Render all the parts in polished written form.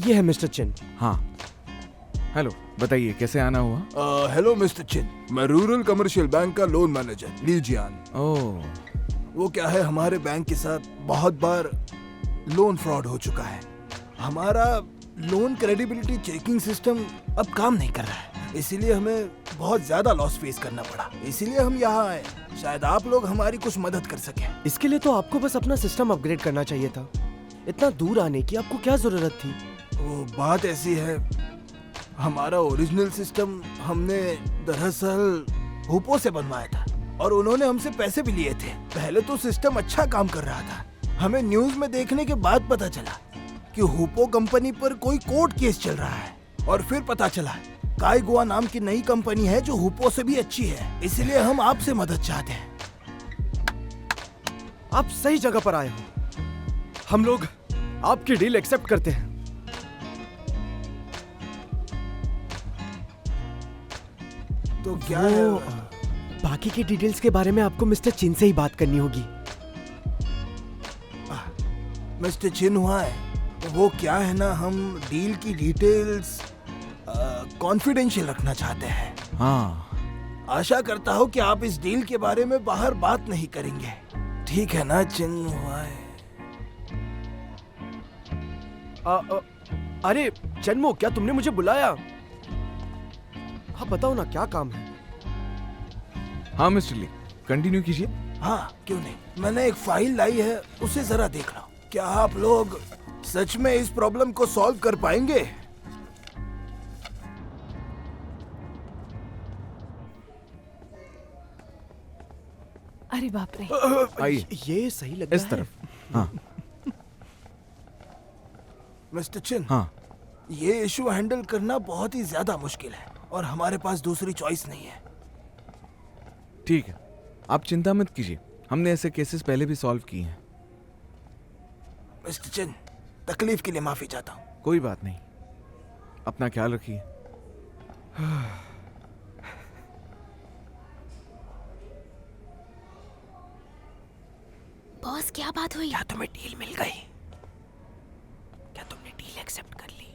ये है मिस्टर चिन। हाँ, हेलो, बताइए कैसे आना हुआ? हेलो मिस्टर चिन, मैं रूरल कमर्शियल बैंक का लोन मैनेजर ली जियान। ओह, वो क्या है, हमारे बैंक के साथ बहुत बार लोन फ्रॉड हो चुका है। हमारा लोन क्रेडिबिलिटी चेकिंग सिस्टम अब काम नहीं कर रहा है, इसीलिए हमें बहुत ज्यादा लॉस फेस करना पड़ा। इसीलिए हम यहाँ आए, शायद आप लोग हमारी कुछ मदद कर सके। इसके लिए तो आपको बस अपना सिस्टम अपग्रेड करना चाहिए था। इतना दूर आने की आपको क्या जरूरत थी? वो बात ऐसी है, हमारा ओरिजिनल सिस्टम हमने दरअसल हुपो से बनवाया था और उन्होंने हमसे पैसे भी लिए थे। पहले तो सिस्टम अच्छा काम कर रहा था, हमें न्यूज में देखने के बाद पता चला कि हुपो कंपनी पर कोई कोर्ट केस चल रहा है, और फिर पता चला काईगुआ नाम की नई कंपनी है जो हुपो से भी अच्छी है। इसलिए हम आपसे मदद चाहते हैं। आप सही जगह पर आए हो। हम लोग आपकी डील एक्सेप्ट करते हैं। तो क्या है? बाकी की डिटेल्स के बारे में आपको मिस्टर चिन से ही बात करनी होगी। मिस्टर चिन हुआ है, वो क्या है ना, हम डील की डिटेल्स कॉन्फिडेंशियल रखना चाहते हैं। हाँ, आशा करता हूँ कि आप इस डील के बारे में बाहर बात नहीं करेंगे, ठीक है ना चिन हुआ है? अरे जन्मो, क्या तुमने मुझे बुलाया? हाँ बताओ ना, क्या काम है? हाँ मिस्टर ली, कंटिन्यू कीजिए। हाँ क्यों नहीं, मैंने एक फाइल लाई है, उसे जरा देख लो। क्या आप लोग सच में इस प्रॉब्लम को सॉल्व कर पाएंगे? अरे बाप रे। आइए, ये सही लग रहा इस है। तरफ। हाँ मिस्टर चिन, हाँ, ये इशू हैंडल करना बहुत ही ज्यादा मुश्किल है और हमारे पास दूसरी चॉइस नहीं है। ठीक है, आप चिंता मत कीजिए, हमने ऐसे केसेस पहले भी सॉल्व किए हैं। मिस्टर चिन, तकलीफ के लिए माफी चाहता हूँ। कोई बात नहीं, अपना ख्याल रखिए। बॉस क्या बात हुई? क्या तुम्हें डील मिल गई? क्या तुमने डील एक्सेप्ट कर ली?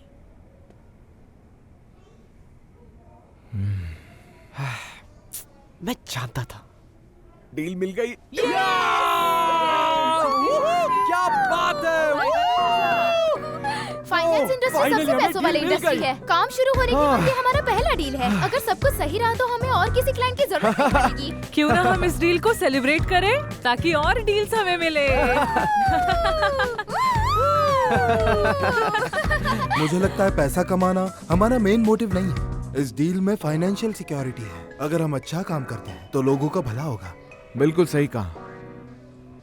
मैं जानता था डील मिल गई। क्या बात है! फाइनेंस इंडस्ट्री finally सबसे हमें पैसों वाली deal मिल इंडस्ट्री गई। है। काम शुरू होने के बाद ये हमारा पहला डील है। अगर सब कुछ सही रहा तो हमें और किसी क्लाइंट की जरूरत नहीं पड़ेगी। क्यों ना हम इस डील को सेलिब्रेट करें ताकि और डील्स हमें मिले। मुझे लगता है पैसा कमाना हमारा मेन मोटिव नहीं है। इस डील में फाइनेंशियल सिक्योरिटी है। अगर हम अच्छा काम करते हैं तो लोगों का भला होगा। बिल्कुल सही कहा।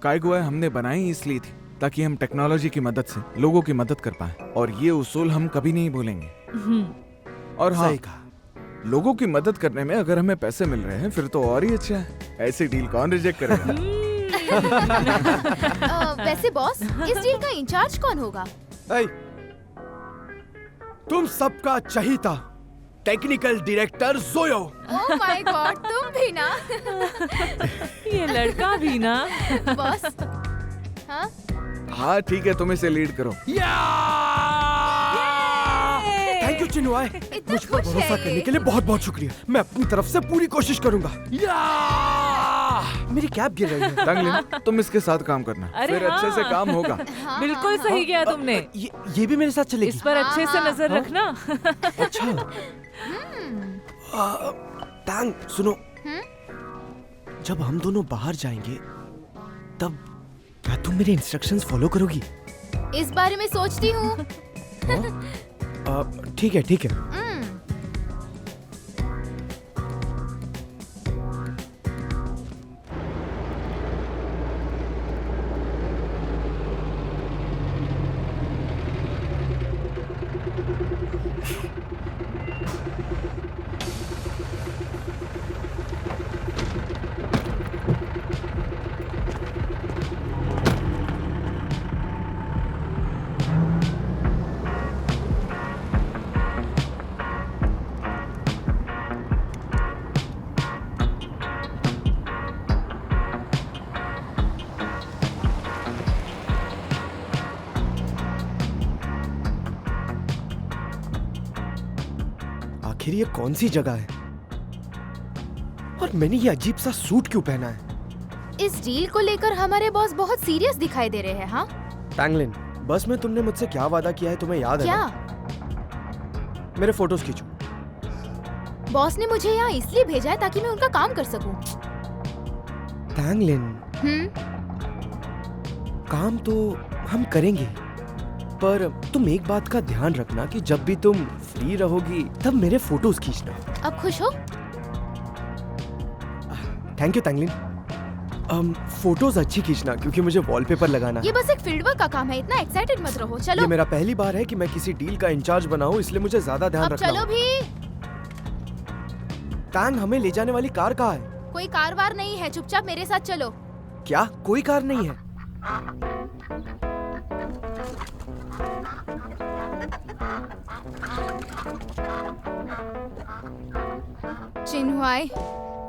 काईगुआ हमने बनाई इसलिए थी ताकि हम टेक्नोलॉजी की मदद से लोगों की मदद कर पाएं, और ये उसूल हम कभी नहीं भूलेंगे। और हाँ, सही कहा। लोगों की मदद करने में अगर हमें पैसे मिल रहे हैं फिर तो और ही अच्छा है। ऐसी डील कौन रिजेक्ट करेगा? वैसे बॉस, इस डील का इंचार्ज कौन होगा? ऐ, तुम सबका चहीता टेक्निकल डायरेक्टर जोयो। ओह माय गॉड, तुम भी ना? ये लड़का भी ना। बॉस, हाँ? हाँ ठीक है, तुम इसे लीड करो। थैंक यू चिनुआई, इतना मुझ पर खुश भरोसा है करने ये। के लिए बहुत बहुत शुक्रिया। मैं अपनी तरफ से पूरी कोशिश करूंगा। मेरी कैप गिर रही है। तंगलिन, तुम इसके साथ काम करना, अरे फिर अच्छे से हाँ। काम होगा। बिल्कुल सही किया तुमने। ये भी मेरे साथ चलेगी? इस पर अच्छे से नजर हाँ। रखना। अच्छा। टांग सुनो, जब हम दोनों बाहर जाएंगे तब क्या तुम मेरे इंस्ट्रक्शंस फॉलो करोगी? इस बारे में सोचती हूँ। ठीक है ठीक है। आखिर ये कौन सी जगह है और मैंने ये अजीब सा सूट क्यों पहना है? इस डील को लेकर हमारे बॉस बहुत सीरियस दिखाई दे रहे हैं। हाँ टैंगलिन, बस में तुमने मुझसे क्या वादा किया है तुम्हें याद है क्या? ना? मेरे फोटोज खींचो। बॉस ने मुझे यहाँ इसलिए भेजा है ताकि मैं उनका काम कर सकूं। टैंगलिन, काम तो हम करेंगे, पर तुम एक बात का ध्यान रखना कि जब भी तुम फ्री रहोगी तब मेरे फोटोज खींचना। अब खुश हो? Thank you टैंगलिन। फोटोज अच्छी खींचना क्योंकि मुझे वॉलपेपर लगाना है। ये बस एक फील्ड वर्क का काम है, इतना एक्साइटेड मत रहो। चलो ये मेरा पहली बार है कि मैं किसी डील का इंचार्ज बना हूँ, इसलिए मुझे ज्यादा ध्यान अब रखना चलो होगा। भी। टैंग, हमें ले जाने वाली कार कहाँ है? कोई कारवार नहीं है, चुपचाप मेरे साथ चलो। क्या कोई कार नहीं है? चिन्हुआई,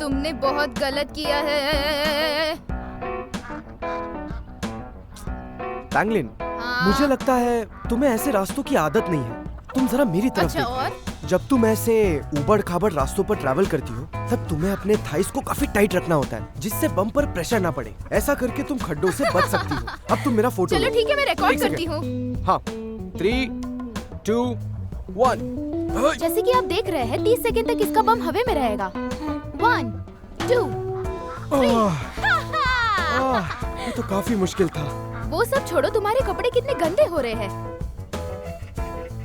तुमने बहुत गलत किया है। टैंगलिन, हाँ। मुझे लगता है तुम्हें ऐसे रास्तों की आदत नहीं है। तुम जरा मेरी तरफ अच्छा, देखो। और जब तुम ऐसे उबड़ खाबड़ रास्तों पर ट्रैवल करती हो तब तुम्हें अपने थाइस को काफी टाइट रखना होता है जिससे बम पर प्रेशर ना पड़े। ऐसा करके तुम खड्डों से बच सकती हो। अब तुम मेरा फोटो चलो लो। ठीक है, मैं रिकॉर्ड एक करती हूँ। हाँ, 3, 2, 1। जैसे कि आप देख रहे हैं 30 सेकंड तक इसका बम हवा में रहेगा। 1, 2, 3। ये तो काफी मुश्किल था। वो सब छोड़ो, तुम्हारे कपड़े कितने गंदे हो रहे हैं।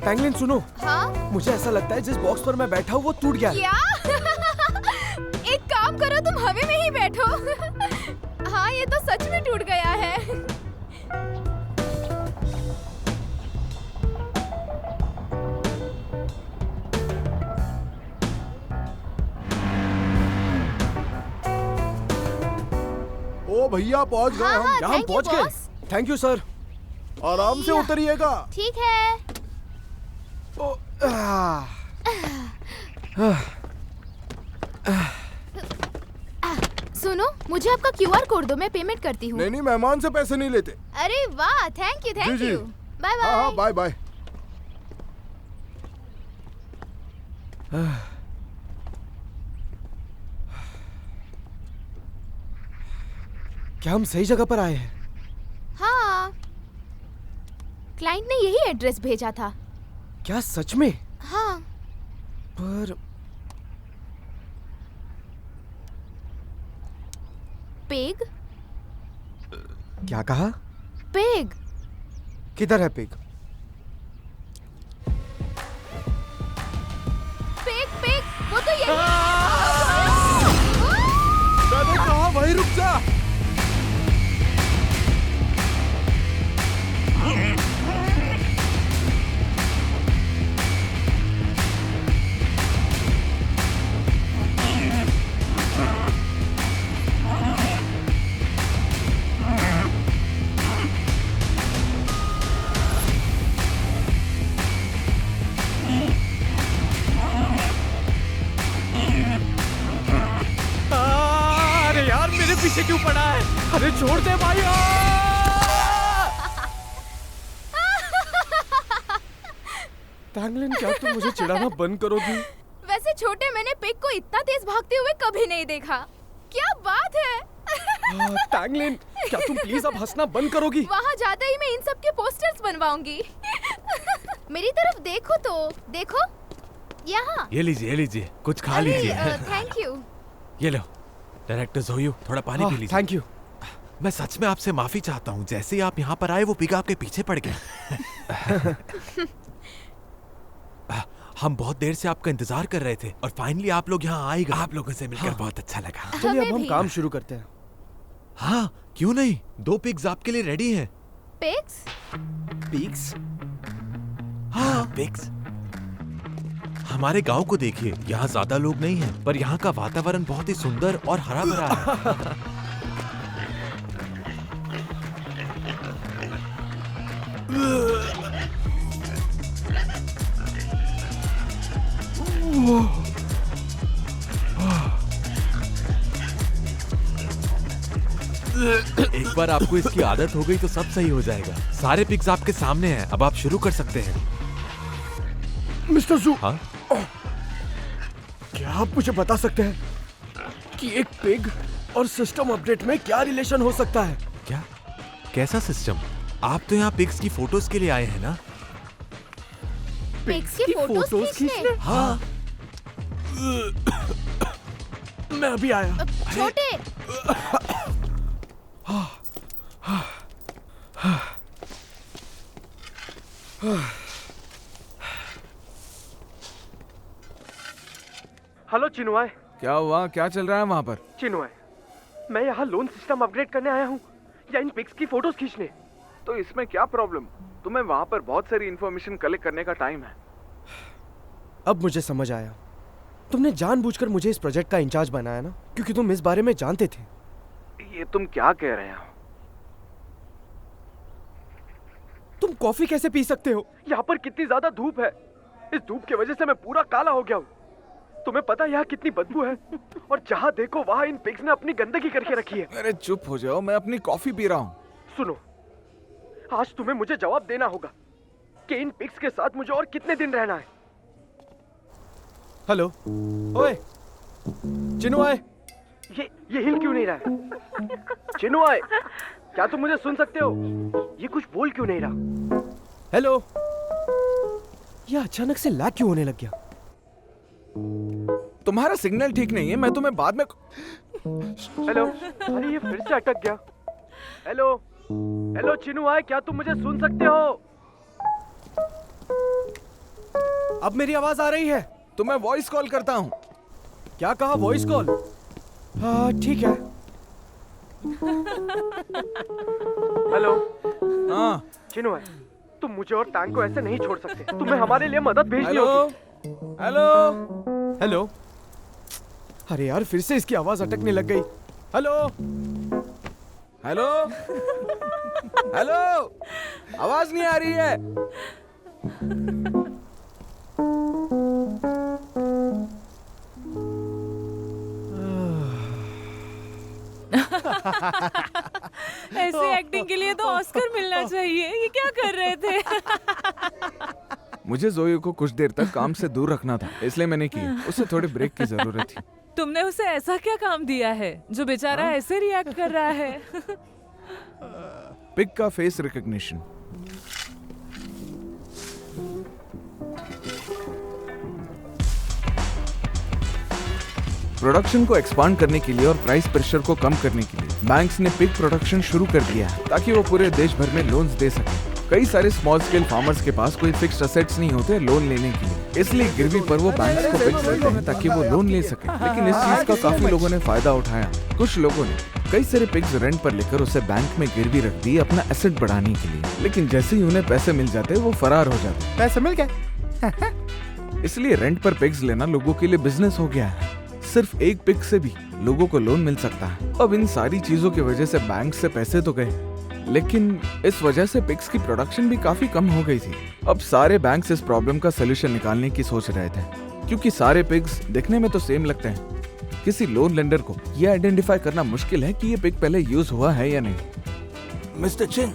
टैंगलिन सुनो, हाँ मुझे ऐसा लगता है जिस बॉक्स पर मैं बैठा हूँ वो टूट गया है। क्या? एक काम करो, तुम हवा में ही बैठो। हाँ, ये तो सच में टूट गया है। ओ भैया पहुंच गए हाँ, हम। हाँ, यहाँ हम thank you, पहुँच गए। boss। Thank you sir. आराम से उतरिएगा। ठीक है। सुनो, मुझे आपका क्यूआर कोड दो, मैं पेमेंट करती हूँ। नहीं मेहमान से पैसे नहीं लेते। अरे वाह, थैंक यू थैंक जी, जी। यू। बाय हाँ बाय। Bye bye. क्या हम सही जगह पर आए हैं? हाँ, क्लाइंट ने यही एड्रेस भेजा था। क्या सच में? हाँ, पर पेग। क्या कहा? पेग। किधर है पिग? पेग पेग, वो तो यही। मैंने कहा वहीं रुक जा। अरे यार, मेरे पीछे क्यों पड़ा है? अरे छोड़ दे भाई। टैंगलिन, क्या तुम मुझे चिढ़ाना बंद करोगी? वैसे छोटे, मैंने पेग को इतना तेज भागते हुए कभी नहीं देखा। क्या बात है। टैंगलिन, क्या तुम प्लीज अब हंसना बंद करोगी? वहाँ जाते ही मैं इन सब के पोस्टर्स बनवाऊंगी। मेरी तरफ देखो तो, देखो यहाँ। ये लीजिए कुछ खा लीजिए। Thank you. ये लो, डायरेक्टर जोयू, थोड़ा पानी पी लीजिए। Thank you. मैं सच में आपसे माफी चाहता हूँ, जैसे ही आप यहाँ पर आए वो पिग आपके पीछे पड़ गया। हम बहुत देर से आपका इंतजार कर रहे थे और फाइनली आप लोग यहाँ आए गए। आप लोगों से मिलकर बहुत अच्छा लगा। चलिए अब हमें हम भी। काम शुरू करते हैं। हाँ, क्यों नहीं, 2 पिग्स आपके लिए रेडी हैं। पिग्स? पिग्स? हाँ, पिग्स। हमारे गांव को देखिए, यहाँ ज्यादा लोग नहीं हैं, पर यहाँ का वातावरण बहुत ही सुंदर और हरा भरा है। एक बार आपको इसकी आदत हो गई तो सब सही हो जाएगा। सारे पिग्स आपके सामने हैं, अब आप शुरू कर सकते हैं। मिस्टर जू, हाँ? आप मुझे बता सकते हैं कि एक पिग और सिस्टम अपडेट में क्या रिलेशन हो सकता है? क्या? कैसा सिस्टम? आप तो यहाँ पिग्स की फोटोज के लिए आए हैं ना? पिग्स की फोटोज खींचने? हाँ। मैं अभी आया। छोटे, हेलो चिनुआई। क्या हुआ? क्या चल रहा है वहाँ पर? चिनुआई, मैं यहाँ लोन सिस्टम अपग्रेड करने आया हूँ या इन पिग्स की फोटोज खींचने? तो इसमें क्या प्रॉब्लम? तुम्हें वहाँ पर बहुत सारी इंफॉर्मेशन कलेक्ट करने का टाइम है। अब मुझे समझ आया, तुमने जानबूझकर मुझे इस प्रोजेक्ट का इंचार्ज बनाया ना, क्योंकि तुम इस बारे में जानते थे। ये तुम क्या कह रहे हो? तुम कॉफी कैसे पी सकते हो? यहाँ पर कितनी ज्यादा धूप है। इस धूप की वजह से मैं पूरा काला हो गया हूँ। तुम्हें पता है यहाँ कितनी बदबू है? और जहाँ देखो वहाँ इन पिग्स ने अपनी गंदगी करके रखी है। अरे चुप हो जाओ, मैं अपनी कॉफी पी रहा हूँ। सुनो, आज तुम्हें मुझे जवाब देना होगा कि इन पिग्स के साथ मुझे और कितने दिन रहना है। हेलो, ओए, चिनुआई, ये हिल क्यों नहीं रहा है? चिनुआई, क्या तुम मुझे सुन सकते हो? ये कुछ बोल क्यों नहीं रहा? हेलो, ये अचानक से लैग क्यों होने लग गया? तुम्हारा सिग्नल ठीक नहीं है, मैं तुम्हें बाद में। हेलो, अरे ये फिर से अटक गया। हेलो, हेलो चिनुआई, क्या तुम मुझे सुन सकते हो? अब मेरी आवाज आ रही है? तो मैं वॉइस कॉल करता हूँ। क्या कहा? Voice call? हाँ ठीक है। हेलो। हाँ चिनुआई, तुम मुझे और टैंक को ऐसे नहीं छोड़ सकते। तुम्हें हमारे लिए मदद भेजनी हेलो होगी। Hello hello. अरे यार, फिर से इसकी आवाज अटकने लग गई। हेलो, हेलो हेलो, आवाज नहीं आ रही है। ऐसी एक्टिंग के लिए तो ऑस्कर मिलना चाहिए। ये क्या कर रहे थे? मुझे जोयो को कुछ देर तक काम से दूर रखना था, इसलिए मैंने किया। उसे थोड़ी ब्रेक की जरूरत थी। तुमने उसे ऐसा क्या काम दिया है जो बेचारा ऐसे रिएक्ट कर रहा है? पिग का फेस रिकॉग्निशन। प्रोडक्शन को एक्सपांड करने के लिए और प्राइस प्रेशर को कम करने के लिए बैंक्स ने पिग प्रोडक्शन शुरू कर दिया है ताकि वो पूरे देश भर में लोन्स दे सके। कई सारे स्मॉल स्केल फार्मर्स के पास कोई फिक्स्ड असेट्स नहीं होते लोन लेने के लिए, इसलिए गिरवी पर वो बैंक्स को पिग्स देते हैं ताकि वो लोन ले सके। लेकिन इस चीज का काफी लोगों ने फायदा उठाया। कुछ लोगों ने कई सारे पिग्स रेंट पर लेकर उसे बैंक में गिरवी रख दी अपना एसेट बढ़ाने के लिए, लेकिन जैसे ही उन्हें पैसे मिल जाते वो फरार हो जाते। पैसे मिल गए। इसलिए रेंट पर पिग्स लेना लोगों के लिए बिजनेस हो गया है। सिर्फ एक पिग से भी लोगों को लोन मिल सकता है। अब इन सारी चीजों की वजह से बैंक से पैसे तो गए, लेकिन इस वजह से पिग्स की प्रोडक्शन भी काफी कम हो गई थी। अब सारे बैंक्स इस प्रॉब्लम का सलूशन निकालने की सोच रहे थे, क्योंकि सारे पिग्स दिखने में तो सेम लगते हैं। किसी लोन लेंडर को यह आइडेंटिफाई करना मुश्किल है कि ये पिग पहले यूज हुआ है या नहीं। मिस्टर चिन,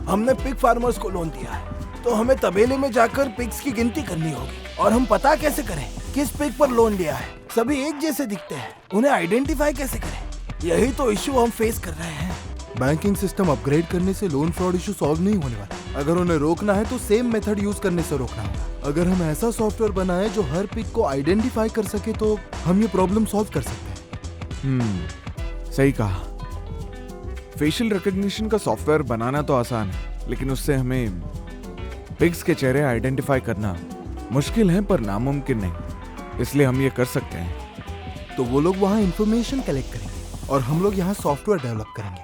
हमने पिग फार्मर्स को लोन दिया है, तो हमें तबेले में जाकर पिग्स की गिनती करनी होगी। और हम पता कैसे करें किस पिग पर लोन लिया है? सभी एक जैसे दिखते हैं, उन्हें आइडेंटिफाई कैसे करें? यही तो इश्यू हम फेस कर रहे हैं। बैंकिंग सिस्टम अपग्रेड करने से लोन फ्रॉड इशू सॉल्व नहीं होने वाला। अगर उन्हें रोकना है तो सेम मेथड यूज करने से रोकना होगा। अगर हम ऐसा सॉफ्टवेयर बनाए जो हर पिग को आइडेंटिफाई कर सके तो हम ये प्रॉब्लम सॉल्व कर सकते हैं। सही कहा। फेशियल रिकॉग्निशन का सॉफ्टवेयर बनाना तो आसान है, लेकिन उससे हमें पिग्स के चेहरे आइडेंटिफाई करना मुश्किल है पर नामुमकिन नहीं। इसलिए हम ये कर सकते हैं। तो वो लोग वहाँ इंफॉर्मेशन कलेक्ट करेंगे और हम लोग यहाँ सॉफ्टवेयर डेवलप करेंगे।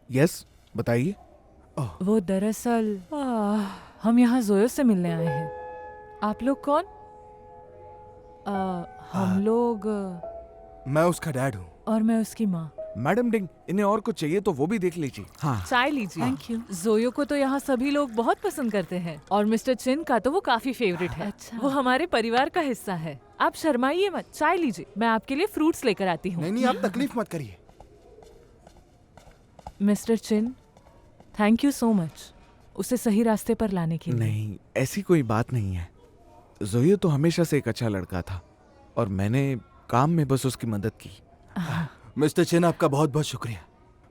यस, बताइए। वो दरअसल हम यहाँ जोयो से मिलने आए हैं। आप लोग कौन? हम लोग मैं उसका डैड हूँ। और मैं उसकी माँ। मैडम डिंग, इन्हें और कुछ चाहिए तो वो भी देख लीजिए। हाँ, चाय लीजिए। Thank you. जोयो को तो यहाँ सभी लोग बहुत पसंद करते हैं और मिस्टर चिन का तो वो काफी फेवरेट है। अच्छा। वो हमारे परिवार का हिस्सा है। आप शर्माइए मत, चाय लीजिए। मैं आपके लिए फ्रूट्स लेकर आती हूँ। नहीं, आप तकलीफ मत करिए। Mister chin, thank you so much उसे सही रास्ते पर लाने के लिए। नहीं, ऐसी कोई बात नहीं है। जोयो तो हमेशा से एक अच्छा लड़का था और मैंने काम में बस उसकी मदद की। मिस्टर चिन, आपका बहुत बहुत शुक्रिया।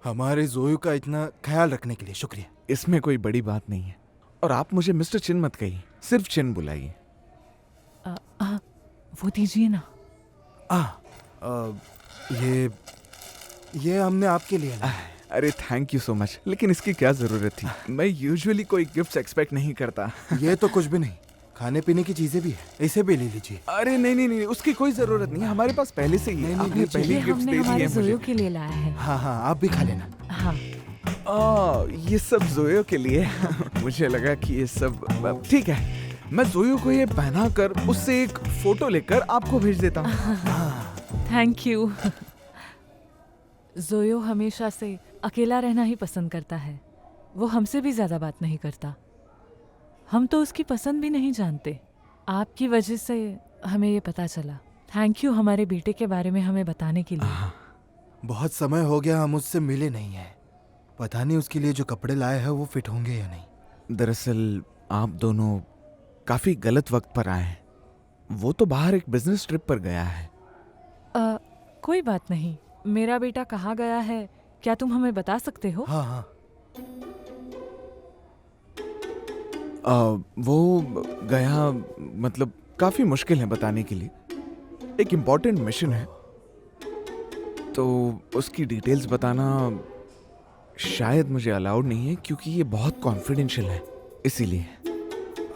हमारे जोयू का इतना ख्याल रखने के लिए शुक्रिया। इसमें कोई बड़ी बात नहीं है। और आप मुझे मिस्टर चिन मत कहिए, सिर्फ चिन बुलाइए। वो दीजिए ना। ये हमने आपके लिए लाया। अरे थैंक यू सो मच, लेकिन इसकी क्या जरूरत थी? मैं यूजुअली कोई गिफ्ट एक्सपेक्ट नहीं करता। ये तो कुछ भी नहीं, खाने पीने की चीजें भी है, इसे भी ले लीजिए। अरे नहीं, उसकी कोई जरूरत नहीं है, हमारे पास पहले से ही है। आपने पहले ये गिफ्ट हमने दे हमारे दिए मुझे। जोयो के लिए लाया है। हाँ, आप भी खा लेना। हाँ। ये सब जोयो के लिए। मुझे लगा कि ये सब ठीक है। मैं जोयो को ये पहना कर उससे एक फोटो लेकर आपको भेज देता हूँ। Thank you. जोयो हमेशा से अकेला रहना ही पसंद करता है। वो हमसे भी ज्यादा बात नहीं करता। हम तो उसकी पसंद भी नहीं जानते। आपकी वजह से हमें ये पता चला। थैंक यू हमारे बेटे के बारे में हमें बताने के लिए। बहुत समय हो गया हम उससे मिले नहीं हैं। पता नहीं उसके लिए जो कपड़े लाए हैं वो फिट होंगे या नहीं। दरअसल आप दोनों काफी गलत वक्त पर आए हैं। वो तो बाहर एक बिजनेस ट्रिप पर गया है। कोई बात नहीं। मेरा बेटा कहाँ गया है, क्या तुम हमें बता सकते हो? हाँ। वो गया, मतलब काफी मुश्किल है बताने के लिए। एक इम्पोर्टेंट मिशन है, तो उसकी डिटेल्स बताना शायद मुझे अलाउड नहीं है क्योंकि ये बहुत कॉन्फिडेंशियल है, इसीलिए।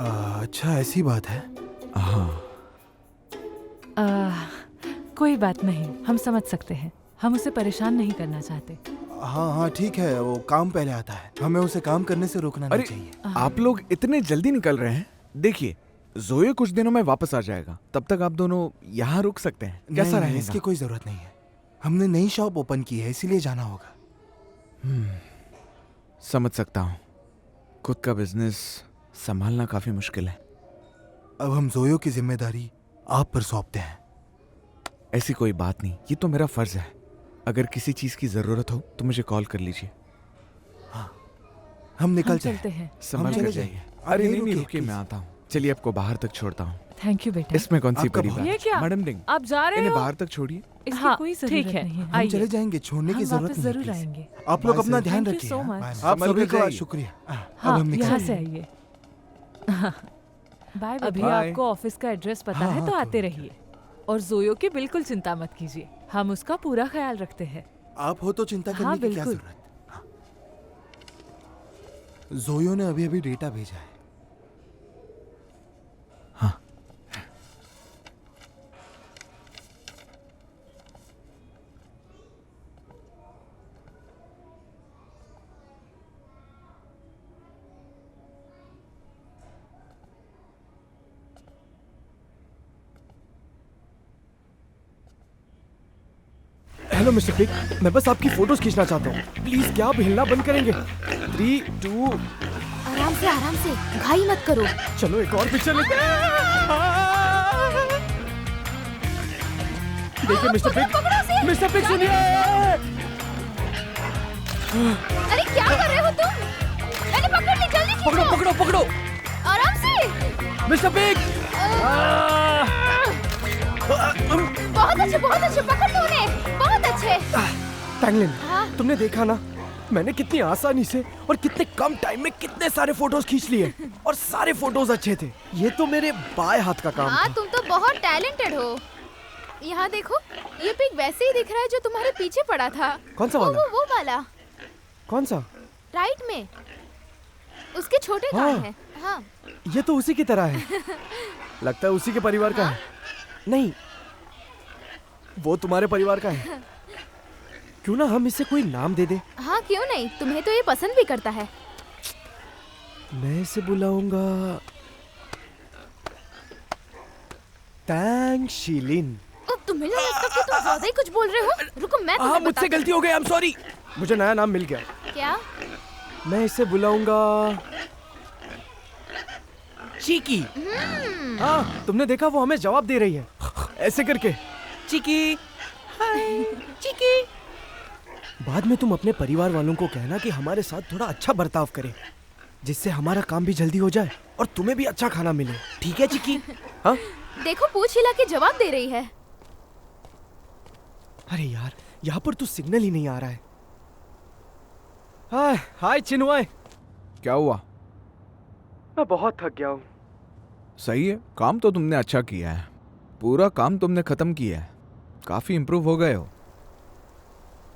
अच्छा, ऐसी बात है। हाँ। कोई बात नहीं, हम समझ सकते हैं। हम उसे परेशान नहीं करना चाहते। हाँ, ठीक है। वो काम पहले आता है, हमें उसे काम करने से रोकना नहीं चाहिए। आप लोग इतने जल्दी निकल रहे हैं। देखिए, जोयो कुछ दिनों में वापस आ जाएगा, तब तक आप दोनों यहाँ रुक सकते हैं। कैसा नहीं, रहेगा? इसकी कोई जरूरत नहीं है। हमने नई शॉप ओपन की है, इसीलिए जाना होगा। समझ सकता हूँ। खुद का बिजनेस संभालना काफी मुश्किल है। अब हम जोयो की जिम्मेदारी आप पर सौंपते हैं। ऐसी कोई बात नहीं, ये तो मेरा फर्ज है। अगर किसी चीज की जरूरत हो तो मुझे कॉल कर लीजिए। हम निकल चलते हैं। संभाल चले कर जाइए। जाइए। आप अरे यहीं नहीं, रुकिए, रुकिए, मैं आता हूँ। चलिए, आपको बाहर तक छोड़ता हूँ। थैंक यू बेटा। इसमें कौन सी आपका बड़ी बहुत- बात? ये क्या? मैडम डिंग, आप जा रहे इन्हें हो? बाहर तक छोड़िए। इसकी हाँ, कोई ठीक जरूरत है। नहीं है। हम आइए। चले जाएंगे, छोड़ने की हम जरूरत वापस नहीं है, जरूर please। आएंगे। आप लोग Bye, अपना sir. ध्यान Thank you रखिए। so हाँ? much. आप संभल सभी कर का जाइए। शुक्रिया। अब हाँ, हम निकल यहाँ रहे से हैं। आइए। बाय। अभी Bye. आपको ऑफिस का एड्रेस पता हाँ, है तो हाँ, आते रहिए। और जोयो की बिल्कुल चिंता मत कीजिए, हम उसका पूरा ख्याल रखते हैं। आप हो तो चिंता करने हाँ, की क्या बिल्कुल। जरूरत। हाँ। जोयो ने अभी डेटा भेजा है। हेलो मिस्टर पिक, मैं बस आपकी फोटोज खींचना चाहता हूँ। प्लीज, क्या आप हिलना बंद करेंगे? 3, 2, आराम से घाई मत करो। चलो एक और पिक्चर लेते हैं। देखिए मिस्टर पिक सुनिए। अरे क्या कर रहे हो तुम? मैंने पकड़ ली, जल्दी खींचो। पकड़ो। आराम से। Mister pick. बहुत अच्छे, पकड़ लो उन्हें। बहुत अच्छे। टैंगलिन, हाँ? तुमने देखा ना, मैंने कितनी आसानी से और कितने कम टाइम में कितने सारे फोटोज खींच लिए, और सारे फोटोज अच्छे थे। ये तो मेरे बाएं हाथ का काम हाँ, था। तुम तो बहुत टैलेंटेड हो। यहाँ देखो, ये पिक वैसे ही दिख रहा है जो तुम्हारे पीछे पड़ा था। कौन सा वाला? वो वाला, कौन सा? राइट में। उसके छोटे हाँ। कान हैं। हाँ। ये तो उसी की तरह है। लगता है उसी के परिवार का है। नहीं, वो तुम्हारे परिवार का है। क्यों ना हम इसे कोई नाम दे दे? हाँ, क्यों नहीं, तुम्हें तो ये पसंद भी करता है। मैं इसे बुलाऊंगा टैंगशिलिन। तुम्हें नहीं लगता कि तुम ज्यादा ही कुछ बोल रहे हो? रुको, मैं तुम्हें हाँ, मुझसे बताती गलती हो गई, आई एम सॉरी। मुझे नया नाम मिल गया। हूँ। क्या? मैं इसे बुलाऊंगा चीकी। हाँ, तुमने देखा, वो हमें जवाब दे रही है ऐसे करके, चीकी, हाय चीकी। बाद में तुम अपने परिवार वालों को कहना कि हमारे साथ थोड़ा अच्छा बर्ताव करें, जिससे हमारा काम भी जल्दी हो जाए और तुम्हें भी अच्छा खाना मिले, ठीक है चिक्की? हाँ? देखो पूछ हिला के जवाब दे रही है। अरे यार, यहाँ पर तो सिग्नल ही नहीं आ रहा है। हाय हाय चिन्मय। क्या हुआ? मैं बहुत थक गया हूँ। सही है, काम तो तुमने अच्छा किया है। पूरा काम तुमने खत्म किया है, काफी इम्प्रूव हो गए हो।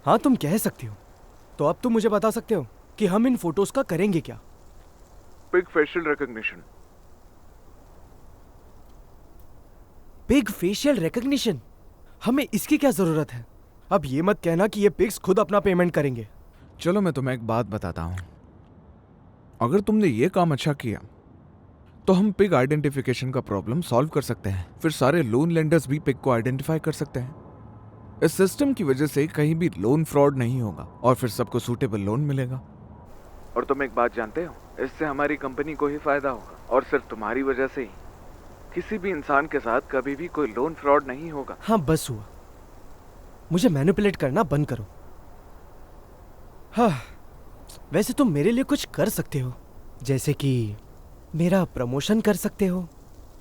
हाँ तुम कह सकते हो। तो अब तुम मुझे बता सकते हो कि हम इन फोटोज का करेंगे क्या? Big facial recognition. Big facial recognition? हमें इसकी क्या जरूरत है? अब ये मत कहना कि ये पिग्स खुद अपना पेमेंट करेंगे। चलो मैं तुम्हें एक बात बताता हूँ। अगर तुमने ये काम अच्छा किया तो हम पिग आइडेंटिफिकेशन का प्रॉब्लम सॉल्व कर सकते हैं। फिर सारे लोन लेंडर्स भी पिग को आइडेंटिफाई कर सकते हैं। इस सिस्टम की वजह से कहीं भी लोन फ्रॉड नहीं होगा और फिर सबको सूटेबल लोन मिलेगा। और तुम एक बात जानते हो, इससे हमारी कंपनी को ही फायदा होगा और सिर्फ तुम्हारी वजह से ही। किसी भी इंसान के साथ कभी भी कोई लोन फ्रॉड नहीं होगा। हाँ बस हुआ, मुझे मैनिपुलेट करना बंद करो। हाँ वैसे तुम मेरे लिए कुछ कर सकते हो, जैसे कि मेरा प्रमोशन कर सकते हो।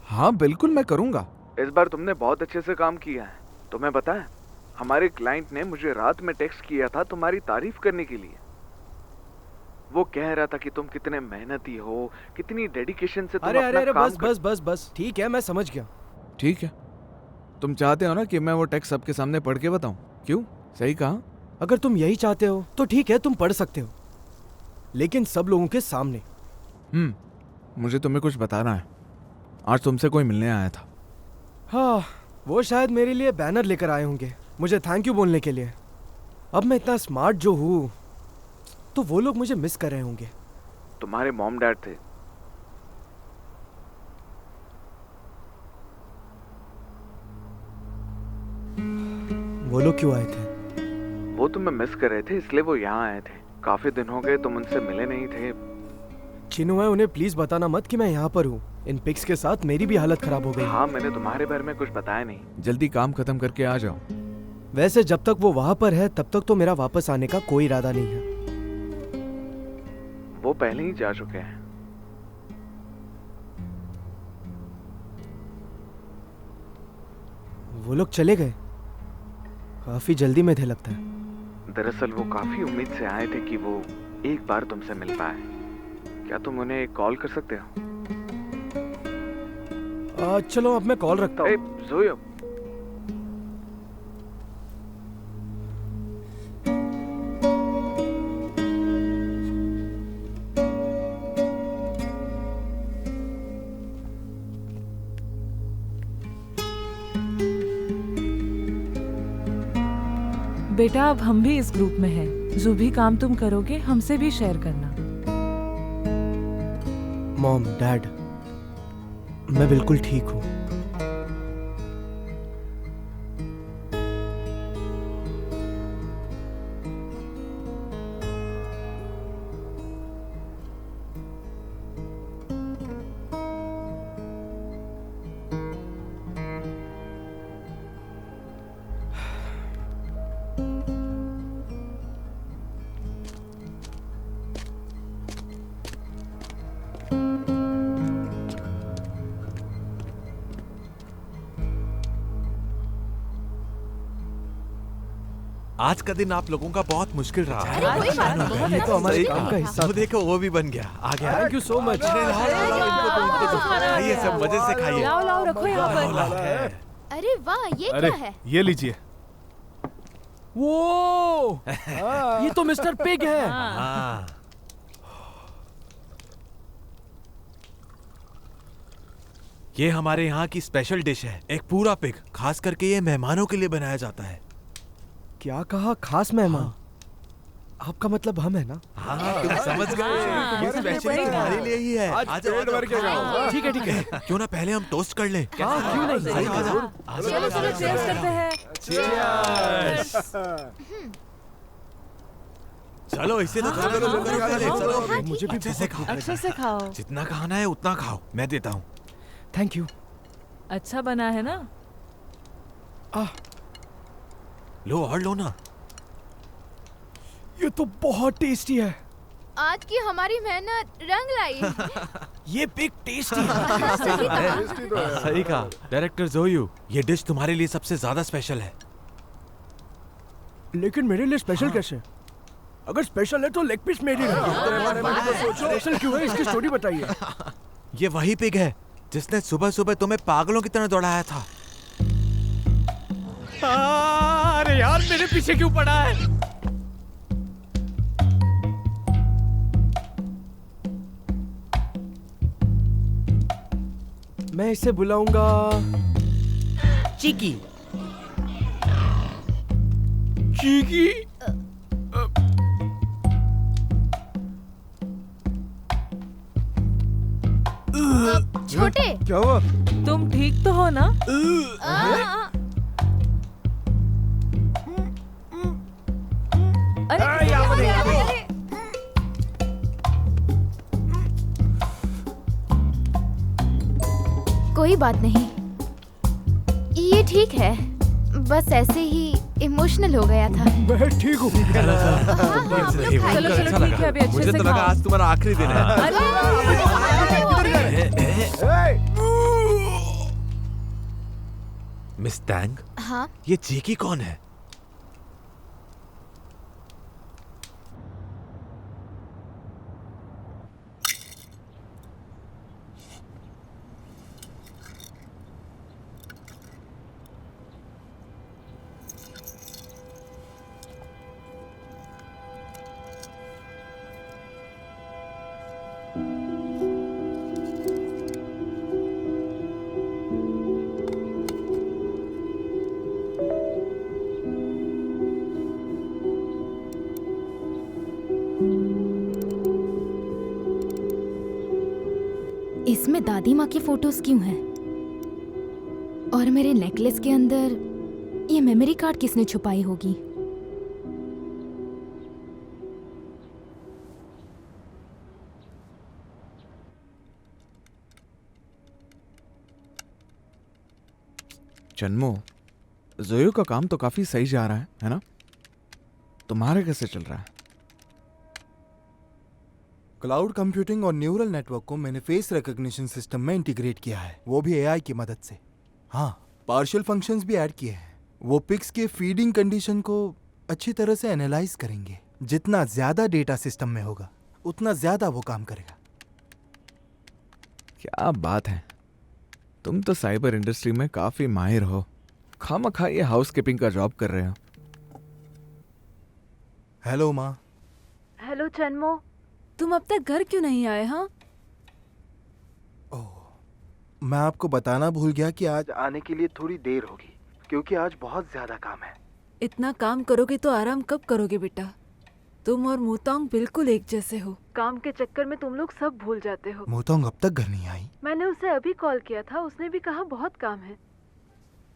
हाँ बिल्कुल मैं करूंगा। इस बार तुमने बहुत अच्छे से काम किया है। तुम्हें पता है, हमारे क्लाइंट ने मुझे रात में टेक्स्ट किया था तुम्हारी तारीफ करने के लिए। वो कह रहा था कि तुम कितने मेहनती हो, कितनी डेडिकेशन से तुम अरे अपना अरे काम बस बस बस बस, ठीक है मैं समझ गया। ठीक है, तुम चाहते हो ना कि मैं वो टेक्स्ट सबके सामने पढ़ के बताऊं? क्यों? सही कहा। अगर तुम यही चाहते हो तो ठीक है, तुम पढ़ सकते हो, लेकिन सब लोगों के सामने। मुझे तुम्हें कुछ बताना है। आज तुमसे कोई मिलने आया था। हाँ वो शायद मेरे लिए बैनर लेकर आए होंगे, मुझे थैंक यू बोलने के लिए। अब मैं इतना स्मार्ट जो हूँ तो वो लोग मुझे मिस कर रहे होंगे। तुम्हारे मॉम डैड थे। वो लोग क्यों आए थे? वो तुम्हें मिस कर रहे थे इसलिए वो यहाँ आए थे। काफी दिन हो गए तुम उनसे मिले नहीं थे। चिन्मय उन्हें प्लीज बताना मत कि मैं यहाँ पर हूँ। इन पिक्स के साथ मेरी भी हालत खराब हो गई। हाँ मैंने तुम्हारे बारे में कुछ बताया नहीं। जल्दी काम खत्म करके आ जाओ। वैसे जब तक वो वहां पर है तब तक तो मेरा वापस आने का कोई इरादा नहीं है। वो पहले ही जा चुके हैं। वो लोग चले गए काफी जल्दी में थे लगता है। दरअसल वो काफी उम्मीद से आए थे कि वो एक बार तुमसे मिल पाए। क्या तुम उन्हें एक कॉल कर सकते हो? चलो अब मैं कॉल रखता हूँ। जोयो। बेटा अब हम भी इस ग्रुप में हैं। जो भी काम तुम करोगे हमसे भी शेयर करना। मॉम डैड, मैं बिल्कुल ठीक हूँ। आज का दिन आप लोगों का बहुत मुश्किल रहा है। अरे कोई बात नहीं, ये तो हमारे सही काम कहा। का हिस्सा वो देखो वो भी बन गया, आ गया। Thank you so much. इनको तो खाइए, सब मजे से खाइए। लाओ लाओ रखो यहाँ पर। अरे वाह, ये अरे क्या है? ये लीजिए। वो ये तो मिस्टर पिग है। हाँ। ये हमारे यहाँ की स्पेशल डिश है, एक पूरा पिग। खास करके ये मेहमानों के लिए बनाया जाता है। क्या कहा? खास मेहमान? आपका मतलब हम है ना? हाँ तुम समझ गए, ये स्पेशली तुम्हारे लिए ही है। आ जाओ, आ जाओ। ठीक है ठीक है। क्यों ना पहले हम टोस्ट कर लें? हाँ क्यों नहीं। आ जाओ, आ जाओ। चलो चलो चेयर्स करते हैं। चलो इसे तो खा लो, चलो मुझे भी अच्छे से बहुत खाओ। अच्छे से खाओ। जितना खाना है उतना खाओ, मैं देता हूँ। Thank you. अच्छा बना है ना? लो और लो ना। ये तो बहुत टेस्टी है। आज की हमारी मेहनत रंग लाई। ये पिग टेस्टी सही कहा डायरेक्टर जोयू, ये डिश तुम्हारे लिए सबसे ज्यादा स्पेशल है। लेकिन मेरे लिए स्पेशल कैसे? अगर स्पेशल है तो लेग पीस मेरी रहेगी। स्पेशल क्यों है, इसकी स्टोरी बताइए। ये वही पिग है जिसने सुबह सुबह तुम्हें पागलों की तरह दौड़ाया था। अरे यार मेरे पीछे क्यों पड़ा है? मैं इसे बुलाऊंगा चिकी। चीकी। छोटे क्या हुआ? तुम ठीक तो हो ना? अरे कोई बात नहीं, ये ठीक है, बस ऐसे ही इमोशनल हो गया था। मैं ठीक हूँ। हाँ, आप लोग खाइए। चलो, चलो, ठीक है, अभी अच्छे मुझे से तो लगा खाओ। आज तुम्हारा आखिरी दिन है। मिस टैंग, हाँ, ये चीकी कौन है? इसमें दादी माँ की फोटोज क्यों हैं? और मेरे नेकलेस के अंदर ये मेमोरी कार्ड किसने छुपाई होगी? जन्मो, जोयो का काम तो काफी सही जा रहा है ना? तुम्हारे कैसे चल रहा है? क्लाउड कंप्यूटिंग और न्यूरल नेटवर्क को मैंने फेस रिकॉग्निशन सिस्टम में इंटीग्रेट किया है, वो भी एआई की मदद से। हाँ, पार्शियल फंक्शंस भी ऐड किए हैं। वो पिग्स के फीडिंग कंडीशन को अच्छी तरह से एनालाइज करेंगे। जितना ज्यादा डेटा सिस्टम में होगा उतना ज्यादा वो काम करेगा। क्या बात है, तुम तो साइबर इंडस्ट्री में काफी माहिर हो। खामखा ये हाउसकीपिंग का जॉब कर रहे हो। हेलो माँ। हेलो चन्मो, तुम अब तक घर क्यों नहीं आए? हाँ, मैं आपको बताना भूल गया कि आज आने के लिए थोड़ी देर होगी, क्योंकि आज बहुत ज्यादा काम है। इतना काम करोगे तो आराम कब करोगे बेटा? तुम और मूतांग बिल्कुल एक जैसे हो। काम के चक्कर में तुम लोग सब भूल जाते हो। मोतोंग अब तक घर नहीं आई। मैंने उसे अभी कॉल किया था, उसने भी कहा बहुत काम है।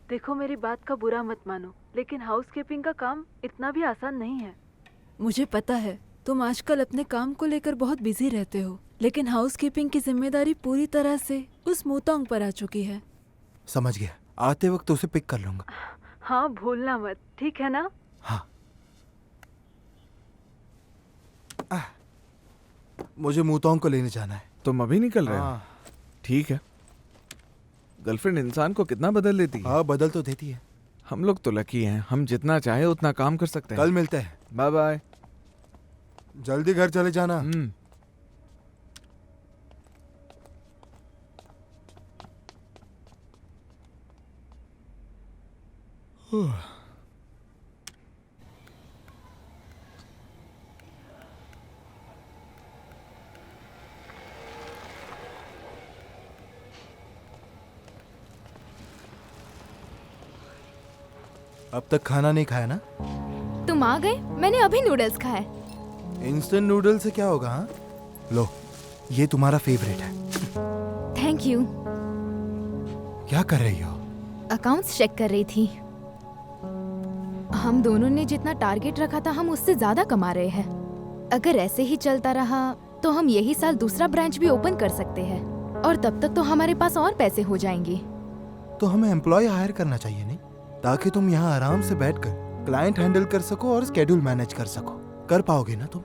देखो, मेरी बात का बुरा मत मानो, लेकिन हाउसकीपिंग का काम इतना भी आसान नहीं है। मुझे पता है तुम आजकल अपने काम को लेकर बहुत बिजी रहते हो, लेकिन हाउसकीपिंग की जिम्मेदारी पूरी तरह से उस मूतांग पर आ चुकी है। समझ गया, आते वक्त उसे पिक कर लूंगा। हाँ, भूलना मत, ठीक है ना? हाँ। मुझे मूतोंग को लेने जाना है। तुम अभी निकल रहे हो? हाँ। ठीक है। गर्लफ्रेंड इंसान को कितना बदल देती है। हाँ, बदल तो देती है। हम लोग तो लकी हैं, हम जितना चाहे उतना काम कर सकते हैं। कल मिलते हैं। Bye bye. जल्दी घर चले जाना। अब तक खाना नहीं खाया ना? तुम आ गए, मैंने अभी नूडल्स खाए। इंस्टेंट नूडल से क्या होगा? हाँ, लो, ये तुम्हारा फेवरेट है। Thank you. क्या कर रही हो? अकाउंट्स चेक कर रही थी। हम दोनों ने जितना टारगेट रखा था हम उससे ज्यादा कमा रहे हैं। अगर ऐसे ही चलता रहा तो हम यही साल दूसरा ब्रांच भी ओपन कर सकते हैं, और तब तक तो हमारे पास और पैसे हो जाएंगे। तो हमें एम्प्लॉय हायर करना चाहिए नहीं, ताकि तुम यहाँ आराम से बैठकर क्लाइंट हैंडल कर सको और स्केड्यूल मैनेज कर सको। कर पाओगे ना तुम?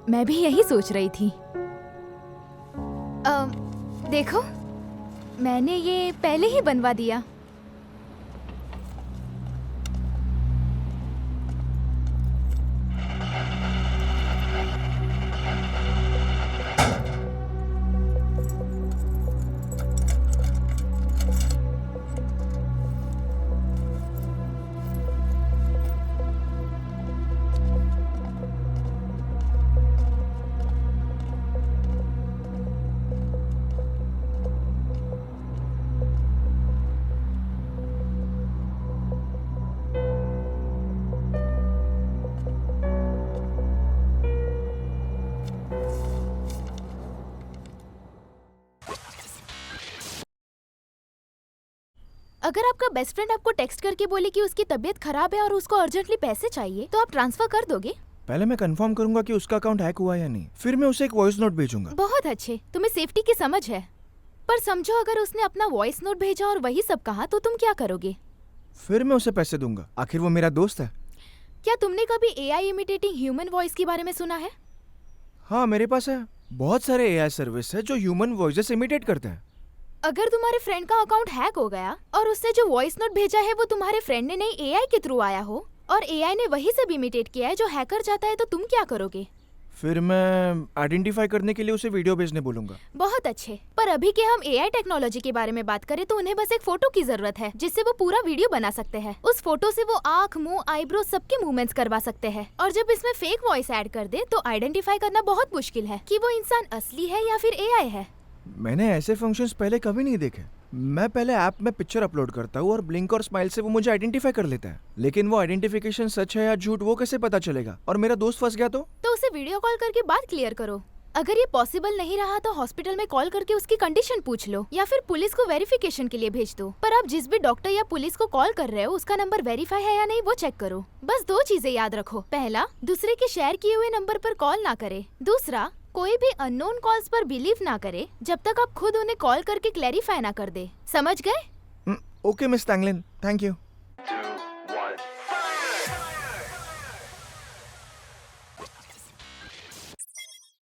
मैं भी यही सोच रही थी। देखो, मैंने ये पहले ही बनवा दिया। अगर आपका बेस्ट फ्रेंड आपको टेक्स्ट करके बोले कि उसकी तबीयत खराब है और उसको अर्जेंटली पैसे चाहिए, तो आप ट्रांसफर कर दोगे? पहले मैं कंफर्म करूंगा कि उसका अकाउंट हैक हुआ या नहीं, फिर मैं उसे एक वॉइस नोट भेजूंगा। बहुत अच्छे, तुम्हें सेफ्टी की समझ है। पर समझो अगर उसने अपना वॉइस नोट भेजा और वही सब कहा, तो तुम क्या करोगे? फिर मैं उसे पैसे दूंगा, आखिर वो मेरा दोस्त है। क्या तुमने कभी AI इमिटेटिंग ह्यूमन वॉइस के बारे में सुना है? हाँ, मेरे पास है। बहुत सारे AI सर्विस है जो ह्यूमन वॉइसेस इमिटेट करते हैं। अगर तुम्हारे फ्रेंड का अकाउंट हैक हो गया और उसने जो वॉइस नोट भेजा है वो तुम्हारे फ्रेंड ने नहीं AI के थ्रू आया हो, और AI ने वही सब इमिटेट किया है जो हैकर चाहता है, तो तुम क्या करोगे? फिर मैं आइडेंटिफाई करने के लिए उसे वीडियो भेजने बोलूंगा। बहुत अच्छे, पर अभी के हम AI टेक्नोलॉजी के बारे में बात करें तो उन्हें बस एक फोटो की जरूरत है जिससे वो पूरा वीडियो बना सकते हैं। उस फोटो से वो आँख, मुंह, आईब्रो सबके मूवमेंट्स करवा सकते हैं, और जब इसमें फेक वॉइस ऐड कर दे तो आइडेंटिफाई करना बहुत मुश्किल है कि वो इंसान असली है या फिर AI है। मैंने ऐसे फंक्शंस पहले कभी नहीं देखे। मैं पहले ऐप में पिक्चर अपलोड करता हूँ और ब्लिंक और स्माइल से वो मुझे आइडेंटिफाई कर लेता है, लेकिन वो आइडेंटिफिकेशन सच है या झूठ वो कैसे पता चलेगा? और मेरा दोस्त फंस गया तो उसे वीडियो कॉल करके बात क्लियर करो। अगर ये पॉसिबल नहीं रहा तो हॉस्पिटल में कॉल करके उसकी कंडीशन पूछ लो, या फिर पुलिस को वेरिफिकेशन के लिए भेज दो। पर आप जिस भी डॉक्टर या पुलिस को कॉल कर रहे हो उसका नंबर वेरीफाई है या नहीं वो चेक करो। बस 2 चीजें याद रखो। पहला, दूसरे के शेयर किए हुए नंबर पर कॉल ना करे। दूसरा, कोई भी अननोन कॉल्स पर बिलीव ना करे जब तक आप खुद उन्हें कॉल करके क्लैरिफाई ना कर दे। समझ गए? Okay miss Tanglin, thank you.